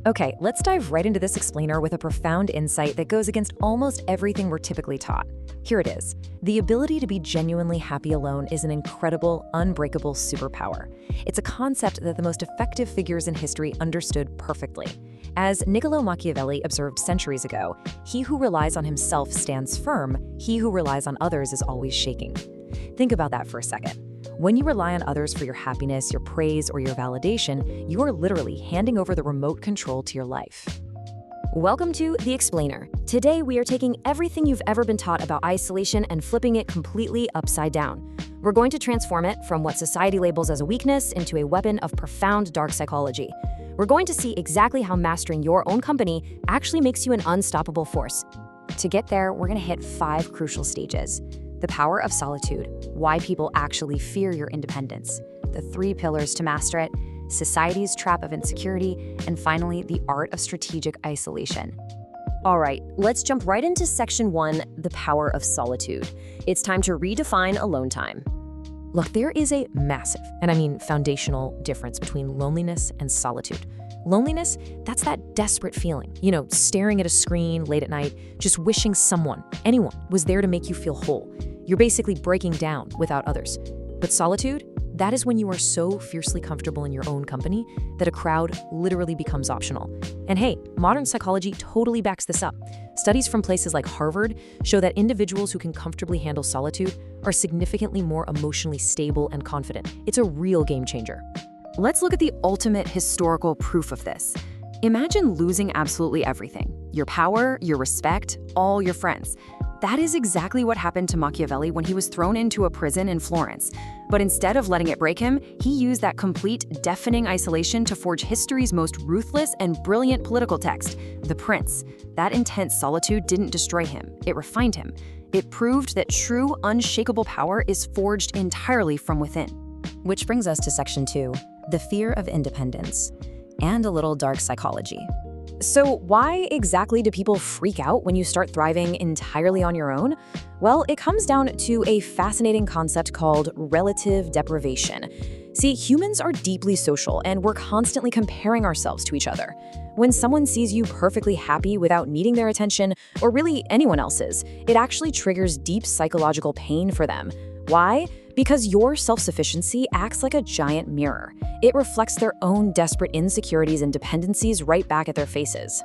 Okay, let's dive right into this explainer with a profound insight that goes against almost everything we're typically taught. Here it is. The ability to be genuinely happy alone is an incredible, unbreakable superpower. It's a concept that the most effective figures in history understood perfectly. As Niccolò Machiavelli observed centuries ago, he who relies on himself stands firm, he who relies on others is always shaking. Think about that for a second. When you rely on others for your happiness, your praise, or your validation, you are literally handing over the remote control to your life. Welcome to The Explainer. Today, we are taking everything you've ever been taught about isolation and flipping it completely upside down. We're going to transform it from what society labels as a weakness into a weapon of profound dark psychology. We're going to see exactly how mastering your own company actually makes you an unstoppable force. To get there, we're going to hit 5 crucial stages. The power of solitude, why people actually fear your independence, the 3 pillars to master it, society's trap of insecurity, and finally, the art of strategic isolation. All right, let's jump right into section 1, the power of solitude. It's time to redefine alone time. Look, there is a massive, and I mean foundational, difference between loneliness and solitude. Loneliness, that's that desperate feeling, staring at a screen late at night, just wishing someone, anyone, was there to make you feel whole. You're basically breaking down without others. But solitude, that is when you are so fiercely comfortable in your own company that a crowd literally becomes optional. And hey, modern psychology totally backs this up. Studies from places like Harvard show that individuals who can comfortably handle solitude are significantly more emotionally stable and confident. It's a real game changer. Let's look at the ultimate historical proof of this. Imagine losing absolutely everything. Your power, your respect, all your friends. That is exactly what happened to Machiavelli when he was thrown into a prison in Florence. But instead of letting it break him, he used that complete, deafening isolation to forge history's most ruthless and brilliant political text, The Prince. That intense solitude didn't destroy him, it refined him. It proved that true, unshakable power is forged entirely from within. Which brings us to section 2, the fear of independence, and a little dark psychology. So why exactly do people freak out when you start thriving entirely on your own? Well, it comes down to a fascinating concept called relative deprivation. See, humans are deeply social, and we're constantly comparing ourselves to each other. When someone sees you perfectly happy without needing their attention, or really anyone else's, it actually triggers deep psychological pain for them. Why? Because your self-sufficiency acts like a giant mirror. It reflects their own desperate insecurities and dependencies right back at their faces.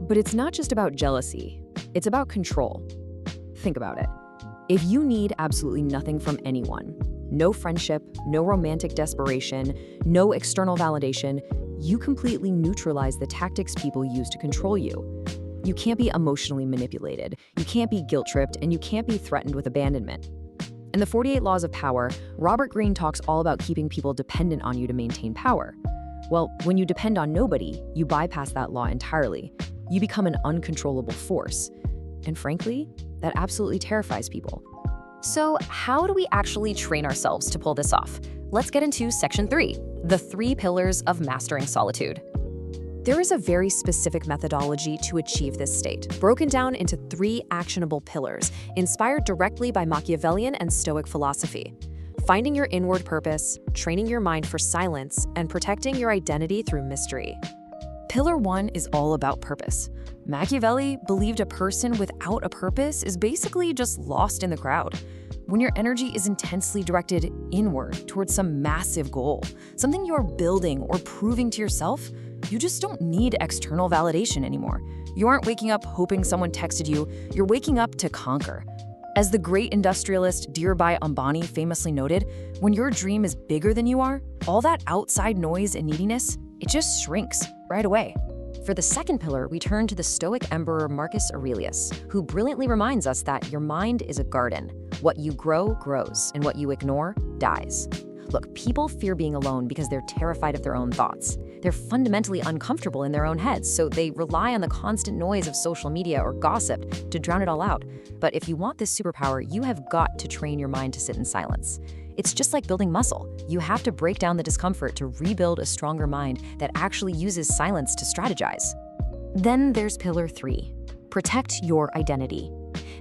But it's not just about jealousy. It's about control. Think about it. If you need absolutely nothing from anyone, no friendship, no romantic desperation, no external validation, you completely neutralize the tactics people use to control you. You can't be emotionally manipulated, you can't be guilt-tripped, and you can't be threatened with abandonment. In the 48 Laws of Power, Robert Greene talks all about keeping people dependent on you to maintain power. Well, when you depend on nobody, you bypass that law entirely. You become an uncontrollable force. And frankly, that absolutely terrifies people. So how do we actually train ourselves to pull this off? Let's get into section 3, the 3 pillars of mastering solitude. There is a very specific methodology to achieve this state, broken down into 3 actionable pillars, inspired directly by Machiavellian and Stoic philosophy. Finding your inward purpose, training your mind for silence, and protecting your identity through mystery. Pillar 1 is all about purpose. Machiavelli believed a person without a purpose is basically just lost in the crowd. When your energy is intensely directed inward towards some massive goal, something you're building or proving to yourself, you just don't need external validation anymore. You aren't waking up hoping someone texted you, you're waking up to conquer. As the great industrialist Dhirubhai Ambani famously noted, when your dream is bigger than you are, all that outside noise and neediness, it just shrinks right away. For the second pillar, we turn to the Stoic Emperor Marcus Aurelius, who brilliantly reminds us that your mind is a garden. What you grow, grows, and what you ignore, dies. Look, people fear being alone because they're terrified of their own thoughts. They're fundamentally uncomfortable in their own heads, so they rely on the constant noise of social media or gossip to drown it all out. But if you want this superpower, you have got to train your mind to sit in silence. It's just like building muscle. You have to break down the discomfort to rebuild a stronger mind that actually uses silence to strategize. Then there's pillar 3, protect your identity.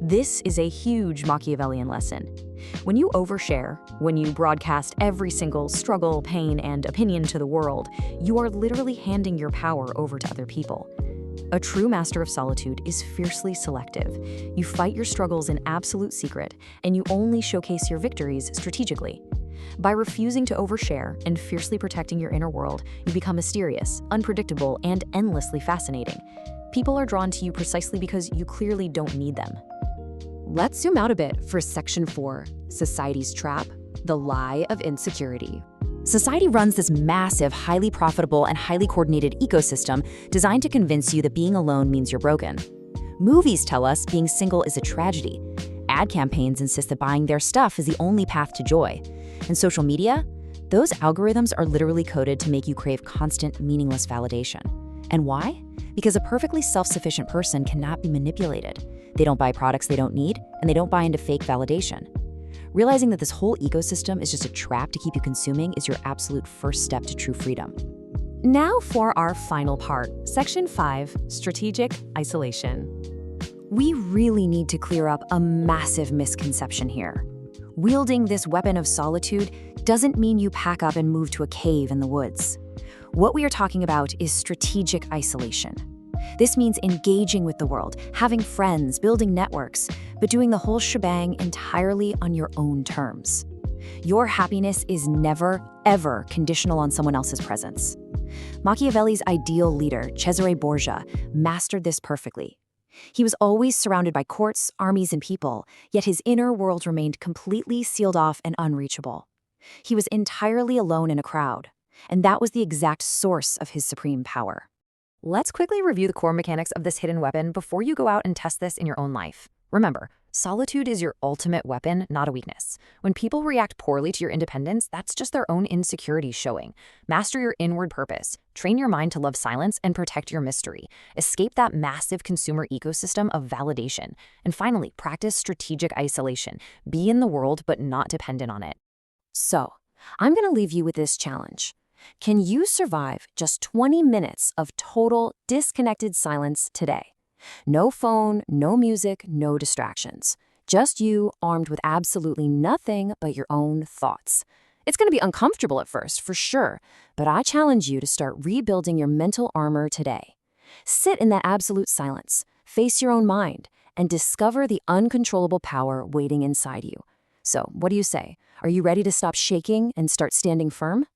This is a huge Machiavellian lesson. When you overshare, when you broadcast every single struggle, pain, and opinion to the world, you are literally handing your power over to other people. A true master of solitude is fiercely selective. You fight your struggles in absolute secret, and you only showcase your victories strategically. By refusing to overshare and fiercely protecting your inner world, you become mysterious, unpredictable, and endlessly fascinating. People are drawn to you precisely because you clearly don't need them. Let's zoom out a bit for Section 4, Society's Trap, the Lie of Insecurity. Society runs this massive, highly profitable, and highly coordinated ecosystem designed to convince you that being alone means you're broken. Movies tell us being single is a tragedy. Ad campaigns insist that buying their stuff is the only path to joy. And social media? Those algorithms are literally coded to make you crave constant, meaningless validation. And why? Because a perfectly self-sufficient person cannot be manipulated. They don't buy products they don't need, and they don't buy into fake validation. Realizing that this whole ecosystem is just a trap to keep you consuming is your absolute first step to true freedom. Now for our final part, Section 5, Strategic Isolation. We really need to clear up a massive misconception here. Wielding this weapon of solitude doesn't mean you pack up and move to a cave in the woods. What we are talking about is strategic isolation. This means engaging with the world, having friends, building networks, but doing the whole shebang entirely on your own terms. Your happiness is never, ever conditional on someone else's presence. Machiavelli's ideal leader, Cesare Borgia, mastered this perfectly. He was always surrounded by courts, armies, and people, yet his inner world remained completely sealed off and unreachable. He was entirely alone in a crowd, and that was the exact source of his supreme power. Let's quickly review the core mechanics of this hidden weapon before you go out and test this in your own life. Remember, solitude is your ultimate weapon, not a weakness. When people react poorly to your independence, that's just their own insecurities showing. Master your inward purpose. Train your mind to love silence and protect your mystery. Escape that massive consumer ecosystem of validation. And finally, practice strategic isolation. Be in the world, but not dependent on it. So, I'm going to leave you with this challenge. Can you survive just 20 minutes of total disconnected silence today? No phone, no music, no distractions. Just you, armed with absolutely nothing but your own thoughts. It's going to be uncomfortable at first, for sure, but I challenge you to start rebuilding your mental armor today. Sit in that absolute silence, face your own mind, and discover the uncontrollable power waiting inside you. So, what do you say? Are you ready to stop shaking and start standing firm?